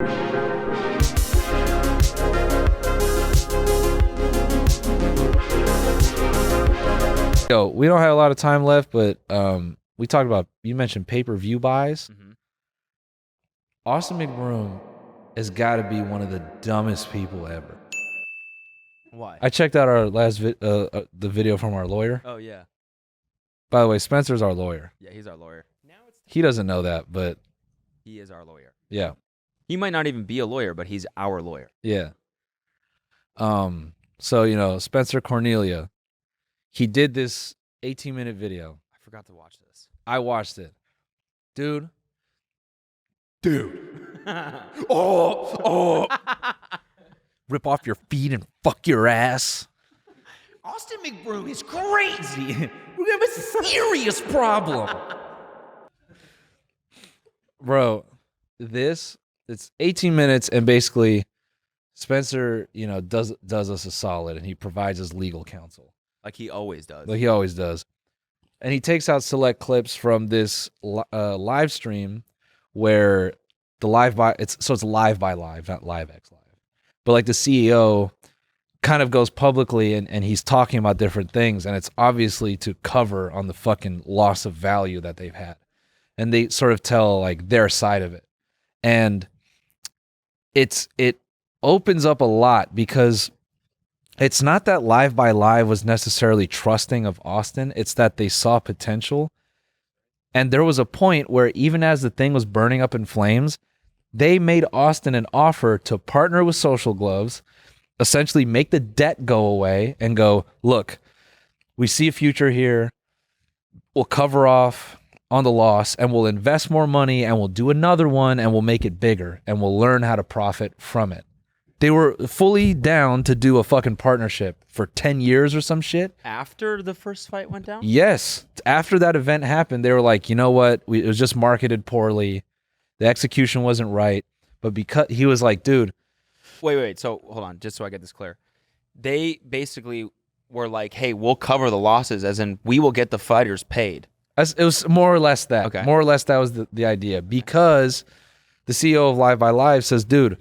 Yo, we don't have a lot of time left, but we talked about, you mentioned pay-per-view buys. Mm-hmm. Austin McBroom has got to be one of the dumbest people ever. Why? I checked out our last the video from our lawyer. Oh, yeah. By the way, Spencer's our lawyer. Yeah, he's our lawyer. He doesn't know that, but He is our lawyer. yeah. He might not even be a lawyer, but he's our lawyer. Yeah. So, you know, Spencer Cornelia, he did this 18-minute video. I forgot to watch this. I watched it. Dude. Oh. Rip off your feet and fuck your ass. Austin McBroom is crazy. We're gonna have a serious problem. Bro, it's 18 minutes, and basically Spencer, you know, does us a solid, and he provides us legal counsel. Like he always does. Like he always does. And he takes out select clips from this live stream where the it's live by live, not live X live. But like the CEO kind of goes publicly and he's talking about different things, and it's obviously to cover on the fucking loss of value that they've had. And they sort of tell like their side of it. And it opens up a lot, because it's not that Live by Live was necessarily trusting of Austin. It's that they saw potential. And there was a point where even as the thing was burning up in flames, they made Austin an offer to partner with Social Gloves, essentially make the debt go away and go, look, we see a future here. We'll cover off on the loss, and we'll invest more money, and we'll do another one, and we'll make it bigger, and we'll learn how to profit from it. They were fully down to do a fucking partnership for 10 years or some shit. After the first fight went down? Yes. After that event happened, they were like, you know what? It was just marketed poorly. The execution wasn't right. But because he was like, dude. Wait. So hold on, just so I get this clear. They basically were like, hey, we'll cover the losses, as in we will get the fighters paid. It was more or less that. Okay. More or less that was the idea. Because the CEO of Live by Live says, dude,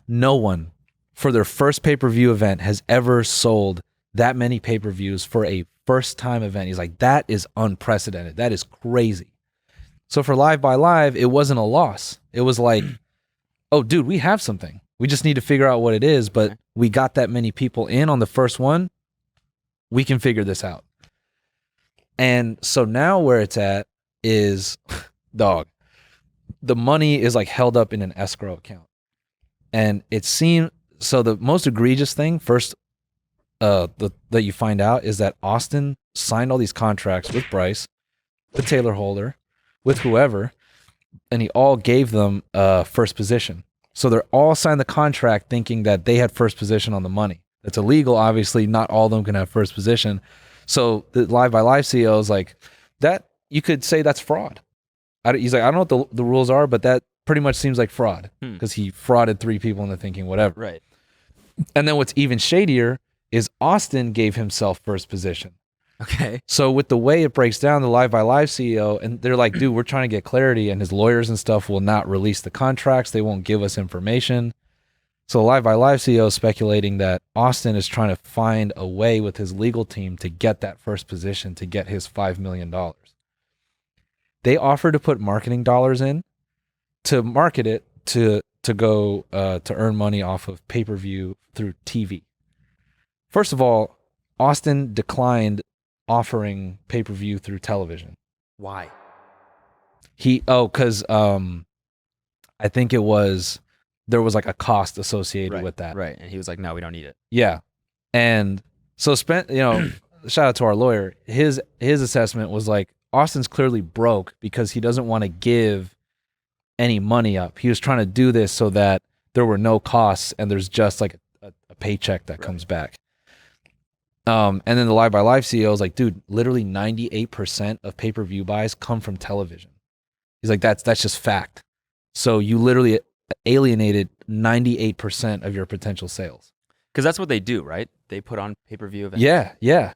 no one for their first pay-per-view event has ever sold that many pay-per-views for a first-time event. He's like, that is unprecedented. That is crazy. So for Live by Live, it wasn't a loss. It was like, oh, dude, we have something. We just need to figure out what it is, but we got that many people in on the first one. We can figure this out. And so now where it's at is, dog, the money is like held up in an escrow account. And it seemed, so the most egregious thing first that you find out is that Austin signed all these contracts with Bryce, with Taylor Holder, with whoever, and he all gave them first position. So they're all signed the contract thinking that they had first position on the money. That's illegal, obviously. Not all of them can have first position. So the Live by Live CEO is like, that you could say that's fraud. He's like, I don't know what the rules are, but that pretty much seems like fraud, because he frauded 3 people into thinking whatever. Right. And then what's even shadier is Austin gave himself first position. Okay. So with the way it breaks down, the Live by Live CEO, and they're like, dude, we're trying to get clarity, and his lawyers and stuff will not release the contracts. They won't give us information. So the Live by Live CEO is speculating that Austin is trying to find a way with his legal team to get that first position, to get his $5 million. They offered to put marketing dollars in to market it, to go to earn money off of pay-per-view through TV. First of all, Austin declined offering pay-per-view through television. Why? Because I think there was like a cost associated with that. Right. And he was like, no, we don't need it. Yeah. And so shout out to our lawyer. His assessment was like, Austin's clearly broke because he doesn't want to give any money up. He was trying to do this so that there were no costs and there's just like a paycheck that comes back. And then the Live by Live CEO is like, dude, literally 98% of pay-per-view buys come from television. He's like, that's just fact. So you literally alienated 98% of your potential sales. Because that's what they do, right? They put on pay-per-view events. Yeah.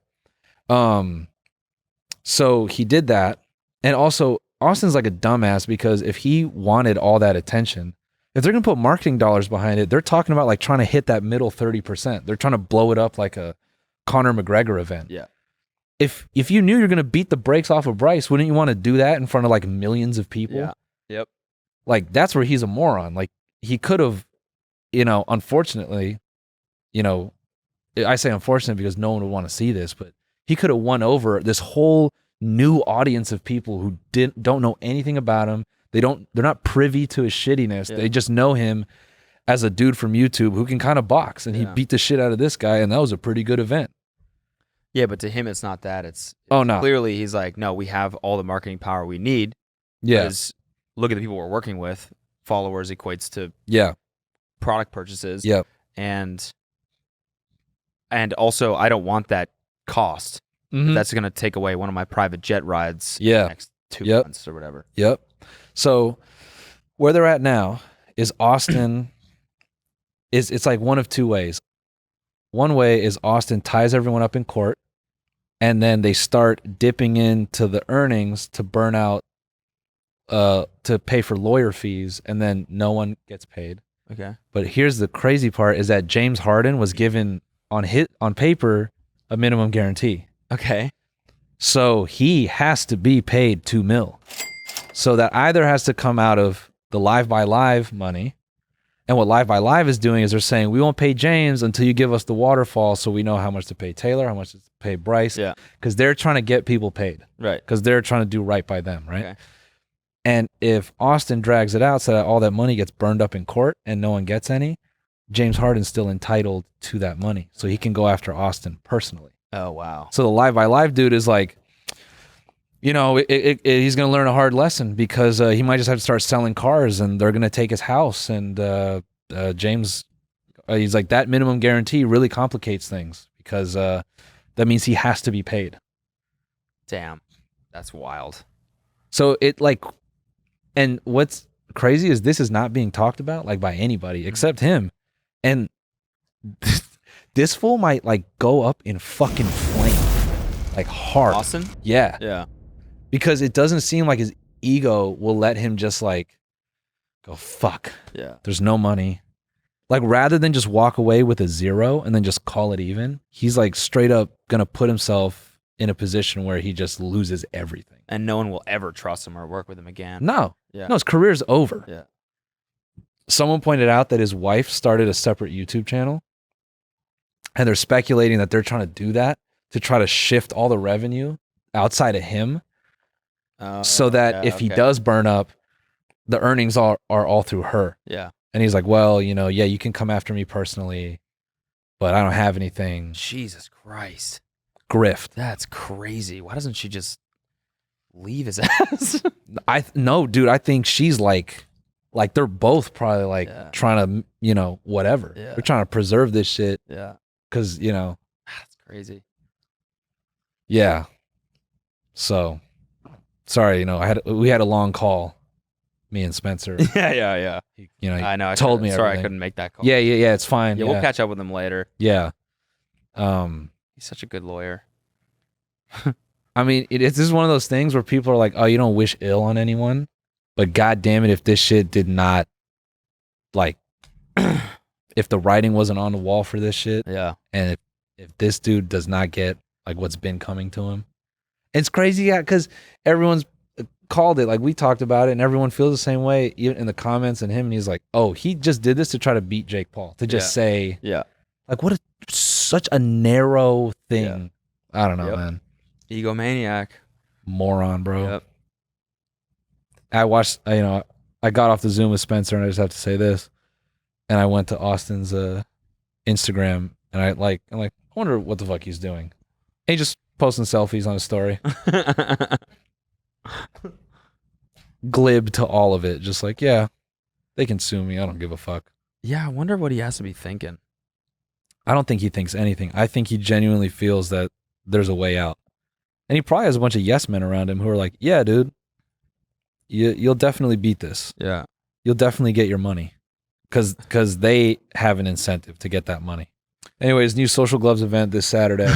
So he did that. And also, Austin's like a dumbass, because if he wanted all that attention if they're gonna put marketing dollars behind it, they're talking about like trying to hit that middle 30%. They're trying to blow it up like a Conor McGregor event. Yeah. If you knew you're gonna beat the brakes off of Bryce, wouldn't you want to do that in front of like millions of people? Yeah. Yep. Like that's where he's a moron. Like he could have, unfortunately, I say unfortunate because no one would want to see this, but he could have won over this whole new audience of people who don't know anything about him. They're not privy to his shittiness. Yeah. They just know him as a dude from YouTube who can kind of box, and he beat the shit out of this guy, and that was a pretty good event. Yeah, but to him, it's not that. It's no. Clearly, he's like, no, we have all the marketing power we need. Yeah. Because look at the people we're working with. Followers equates to product purchases. Yep. And also, I don't want that cost. Mm-hmm. That's going to take away one of my private jet rides the next 2 months or whatever. Yep. So where they're at now is Austin it's like one of two ways. One way is Austin ties everyone up in court, and then they start dipping into the earnings to burn out to pay for lawyer fees, and then no one gets paid. Okay. But here's the crazy part is that James Harden was given on paper a minimum guarantee. Okay. So he has to be paid $2 million. So that either has to come out of the Live by Live money. And what Live by Live is doing is they're saying, we won't pay James until you give us the waterfall so we know how much to pay Taylor, how much to pay Bryce. Yeah. Because they're trying to get people paid. Right. Because they're trying to do right by them, right? Okay. And if Austin drags it out so that all that money gets burned up in court and no one gets any, James Harden's still entitled to that money. So he can go after Austin personally. Oh, wow. So the Live by Live dude is like, he's going to learn a hard lesson because he might just have to start selling cars and they're going to take his house. And James, he's like, that minimum guarantee really complicates things because that means he has to be paid. Damn. That's wild. So and what's crazy is this is not being talked about like by anybody except him. And this fool might like go up in fucking flame, like hard. Austin? Yeah. Yeah. Because it doesn't seem like his ego will let him just like go, fuck. Yeah. There's no money. Like rather than just walk away with a zero and then just call it even, he's like straight up gonna put himself in a position where he just loses everything. And no one will ever trust him or work with him again. No. Yeah. No, his career's over. Yeah. Someone pointed out that his wife started a separate YouTube channel, and they're speculating that they're trying to do that to try to shift all the revenue outside of him. So that if he does burn up, the earnings are all through her. Yeah. And he's like, well, you can come after me personally, but I don't have anything. Jesus Christ. Grift. That's crazy. Why doesn't she just leave his ass? No, dude, I think she's like they're both probably like trying to, whatever. Yeah. They're trying to preserve this shit. Yeah. Cause that's crazy. Yeah. So sorry, we had a long call, me and Spencer. Yeah. I know. Told me sorry, everything. I couldn't make that call. Yeah. It's fine. Yeah, we'll catch up with him later. Yeah. He's such a good lawyer. I mean, this is one of those things where people are like, oh, you don't wish ill on anyone, but God damn it, if this shit did not, like, if the writing wasn't on the wall for this shit, yeah, and if this dude does not get like what's been coming to him, it's crazy because everyone's called it, like we talked about it, and everyone feels the same way, even in the comments, and him, and he's like, oh, he just did this to try to beat Jake Paul, to just say, like, what such a narrow thing. I don't know, man. Egomaniac. Moron, bro. I watched, I got off the Zoom with Spencer, and I just have to say this, and I went to Austin's Instagram, and I'm like, I wonder what the fuck he's doing. And he just posting selfies on his story. Glib to all of it, just like, yeah, they can sue me, I don't give a fuck. Yeah, I wonder what he has to be thinking. I don't think he thinks anything. I think he genuinely feels that there's a way out. And he probably has a bunch of yes men around him who are like, yeah, dude, you'll definitely beat this. Yeah. You'll definitely get your money. Because they have an incentive to get that money. Anyways, new Social Gloves event this Saturday.